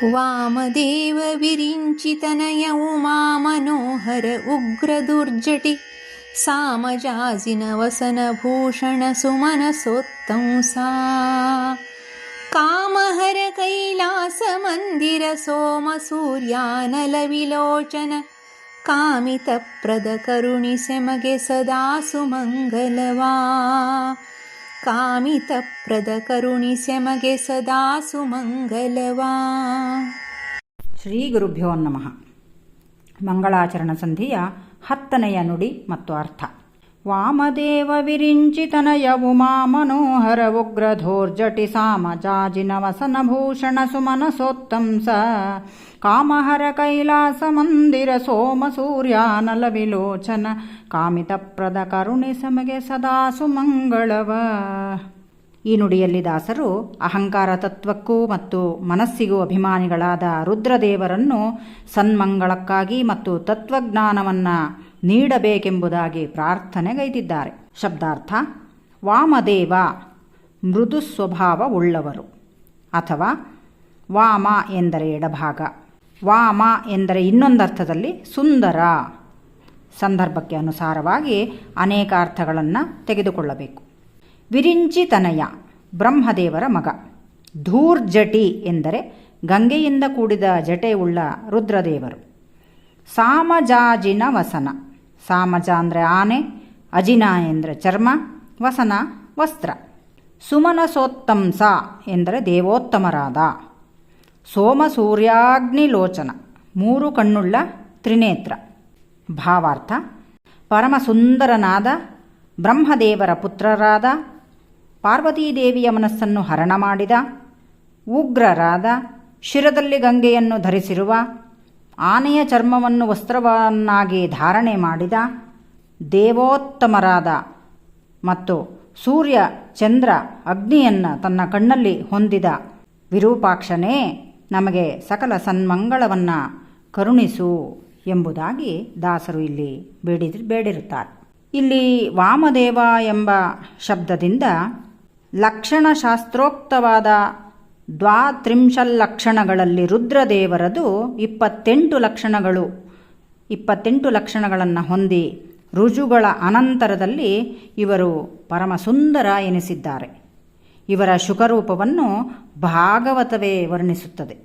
ವಾಮದೇವ ವಿರಿಂಚಿತನಯ ಉಮಾ ಮನೋಹರ ಉಗ್ರ ದುರ್ಜಟಿ ಸಾಮಜಾಜಿನ ವಸನ ಭೂಷಣ ಸುಮನಸೋತ್ತಂಸಾ ಕಾಮಹರ ಕೈಲಾಸ ಮಂದಿರ ಸೋಮ ಸೂರ್ಯಾನಲ ವಿಲೋಚನ ಕಾಮಿತ ಪ್ರದ ಕರುಣಿಸೆ ಮಗೆ ಸದಾ ಸುಮಂಗಲವಾ ಕಾಮಿತ ಪ್ರದ ಕರುಣಿಸೆ ಮಗೆ ಸದಾ ಸುಮಂಗಲವಾ. ಶ್ರೀ ಗುರುಭ್ಯೋ ನಮಃ. ಮಂಗಳಾಚರಣ ಸಂಧಿಯ 10ನೆಯ ನುಡಿ ಮತ್ತು ಅರ್ಥ. ವಾಮದೇವ ವಿರಿಂಚಿತನಯ ಉಮಾ ಮನೋಹರ ಉಗ್ರಧೋರ್ಜಟಿ ಸಾಮಜಾಜಿನ ವಸನಭೂಷಣ ಸುಮನಸೋತ್ತಂಸ ಕಾಮಹರ ಕೈಲಾಸ ಮಂದಿರ ಸೋಮ ಸೂರ್ಯಾನಲ ವಿಲೋಚನ ಕಾಮಿತಪ್ರದ ಕರುಣಿಸಮಗೆ ಸದಾ ಸುಮಂಗಳವ. ಈ ನುಡಿಯಲ್ಲಿ ದಾಸರು ಅಹಂಕಾರ ತತ್ವಕ್ಕೂ ಮತ್ತು ಮನಸ್ಸಿಗೂ ಅಭಿಮಾನಿಗಳಾದ ರುದ್ರದೇವರನ್ನು ಸನ್ಮಂಗಳಕ್ಕಾಗಿ ಮತ್ತು ತತ್ವಜ್ಞಾನವನ್ನು ನೀಡಬೇಕೆಂಬುದಾಗಿ ಪ್ರಾರ್ಥನೆಗೈದಿದ್ದಾರೆ. ಶಬ್ದಾರ್ಥ: ವಾಮದೇವ ಮೃದು ಸ್ವಭಾವವುಳ್ಳವರು, ಅಥವಾ ವಾಮ ಎಂದರೆ ಎಡಭಾಗ, ವಾಮ ಎಂದರೆ ಇನ್ನೊಂದರ್ಥದಲ್ಲಿ ಸುಂದರ. ಸಂದರ್ಭಕ್ಕೆ ಅನುಸಾರವಾಗಿ ಅನೇಕ ಅರ್ಥಗಳನ್ನು ತೆಗೆದುಕೊಳ್ಳಬೇಕು. ವಿರಿಂಚಿತನಯ ಬ್ರಹ್ಮದೇವರ ಮಗ. ಧೂರ್ಜಟಿ ಎಂದರೆ ಗಂಗೆಯಿಂದ ಕೂಡಿದ ಜಟೆಯುಳ್ಳ ರುದ್ರದೇವರು. ಸಾಮಜಾಜಿನ ವಸನ. ಸಾಮಜ ಅಂದರೆ ಆನೆ, ಅಜಿನ ಎಂದರೆ ಚರ್ಮ, ವಸನ ವಸ್ತ್ರ. ಸುಮನಸೋತ್ತಂಸ ಎಂದರೆ ದೇವೋತ್ತಮರಾದ. ಸೋಮ ಸೂರ್ಯಾಗ್ನಿಲೋಚನ 3 ಕಣ್ಣುಳ್ಳ ತ್ರಿನೇತ್ರ. ಭಾವಾರ್ಥ: ಪರಮ ಸುಂದರನಾದ ಬ್ರಹ್ಮದೇವರ ಪುತ್ರರಾದ, ಪಾರ್ವತೀದೇವಿಯ ಮನಸ್ಸನ್ನು ಹರಣ ಮಾಡಿದ, ಉಗ್ರರಾದ, ಶಿರದಲ್ಲಿ ಗಂಗೆಯನ್ನು ಧರಿಸಿರುವ, ಆನೆಯ ಚರ್ಮವನ್ನು ವಸ್ತ್ರವನ್ನಾಗಿ ಧಾರಣೆ ಮಾಡಿದ, ದೇವೋತ್ತಮರಾದ ಮತ್ತು ಸೂರ್ಯ ಚಂದ್ರ ಅಗ್ನಿಯನ್ನು ತನ್ನ ಕಣ್ಣಲ್ಲಿ ಹೊಂದಿದ ವಿರೂಪಾಕ್ಷನೇ ನಮಗೆ ಸಕಲ ಸನ್ಮಂಗಳವನ್ನು ಕರುಣಿಸು ಎಂಬುದಾಗಿ ದಾಸರು ಇಲ್ಲಿ ಬೇಡಿರುತ್ತಾರೆ. ಇಲ್ಲಿ ವಾಮದೇವ ಎಂಬ ಶಬ್ದದಿಂದ ಲಕ್ಷಣಶಾಸ್ತ್ರೋಕ್ತವಾದ 23 ಲಕ್ಷಣಗಳಲ್ಲಿ ರುದ್ರದೇವರದು 28 ಲಕ್ಷಣಗಳು. 28 ಲಕ್ಷಣಗಳನ್ನು ಹೊಂದಿ ರುಜುಗಳ ಅನಂತರದಲ್ಲಿ ಇವರು ಪರಮ ಸುಂದರ ಎನಿಸಿದ್ದಾರೆ. ಇವರ ಶುಕರೂಪವನ್ನು ಭಾಗವತವೇ ವರ್ಣಿಸುತ್ತದೆ.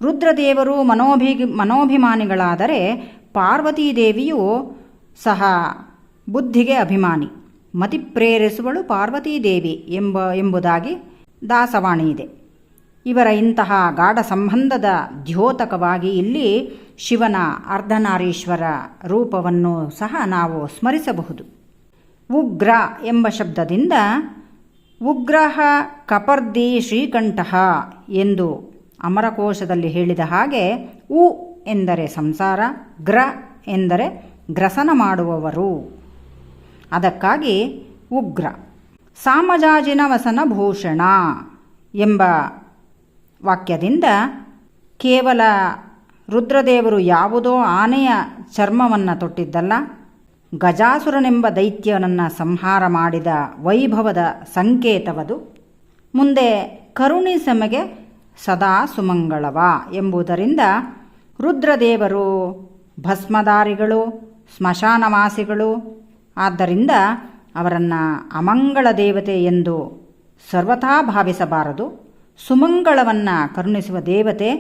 ರುದ್ರದೇವರು ಮನೋಭಿಮಾನಿಗಳಾದರೆ ಪಾರ್ವತೀದೇವಿಯೂ ಸಹ ಬುದ್ಧಿಗೆ ಅಭಿಮಾನಿ. ಮತಿ ಪ್ರೇರಿಸುವಳು ಪಾರ್ವತೀದೇವಿ ಎಂಬುದಾಗಿ ದಾಸವಾಣಿ ಇದೆ. ಇವರ ಇಂತಹ ಗಾಢ ಸಂಬಂಧದ ದ್ಯೋತಕವಾಗಿ ಇಲ್ಲಿ ಶಿವನ ಅರ್ಧನಾರೀಶ್ವರ ರೂಪವನ್ನು ಸಹ ನಾವು ಸ್ಮರಿಸಬಹುದು. ಉಗ್ರ ಎಂಬ ಶಬ್ದದಿಂದ ಉಗ್ರಹ ಕಪರ್ದಿ ಶ್ರೀಕಂಠಃ ಎಂದು ಅಮರಕೋಶದಲ್ಲಿ ಹೇಳಿದ ಹಾಗೆ ಉ ಎಂದರೆ ಸಂಸಾರ, ಗ್ರ ಎಂದರೆ ಗ್ರಸನ ಮಾಡುವವರು. ಅದಕ್ಕಾಗಿ ಉಗ್ರ. ಸಾಮಜಾಜಿನ ವಸನ ಭೂಷಣ ಎಂಬ ವಾಕ್ಯದಿಂದ ಕೇವಲ ರುದ್ರದೇವರು ಯಾವುದೋ ಆನೆಯ ಚರ್ಮವನ್ನು ತೊಟ್ಟಿದ್ದಲ್ಲ, ಗಜಾಸುರನೆಂಬ ದೈತ್ಯನನ್ನು ಸಂಹಾರ ಮಾಡಿದ ವೈಭವದ ಸಂಕೇತವದು. ಮುಂದೆ ಕರುಣಿಸೆಮಗೆ ಸದಾ ಸುಮಂಗಳವ ಎಂಬುದರಿಂದ ರುದ್ರದೇವರು ಭಸ್ಮಧಾರಿಗಳು, ಸ್ಮಶಾನವಾಸಿಗಳು. ಆದ್ದರಿಂದ ಅವರನ್ನು ಅಮಂಗಳ ದೇವತೆ ಎಂದು ಸರ್ವಥಾ ಭಾವಿಸಬಾರದು. ಸುಮಂಗಳವನ್ನು ಕರುಣಿಸುವ ದೇವತೆ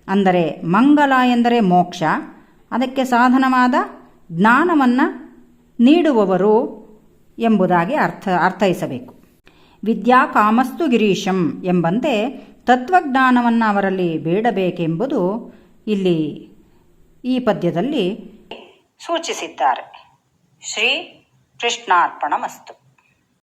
ಅಂದರೆ ಮಂಗಲ ಎಂದರೆ ಮೋಕ್ಷ, ಅದಕ್ಕೆ ಸಾಧನವಾದ ಜ್ಞಾನವನ್ನು ನೀಡುವವರು ಎಂಬುದಾಗಿ ಅರ್ಥೈಸಬೇಕು. ವಿದ್ಯಾ ಕಾಮಸ್ತು ಗಿರೀಶಂ ಎಂಬಂತೆ ತತ್ವಜ್ಞಾನವನ್ನು ಅವರಲ್ಲಿ ಬೇಡಬೇಕೆಂಬುದು ಇಲ್ಲಿ ಈ ಪದ್ಯದಲ್ಲಿ ಸೂಚಿಸಿದ್ದಾರೆ. ಶ್ರೀ ಕೃಷ್ಣಾರ್ಪಣಮಸ್ತು.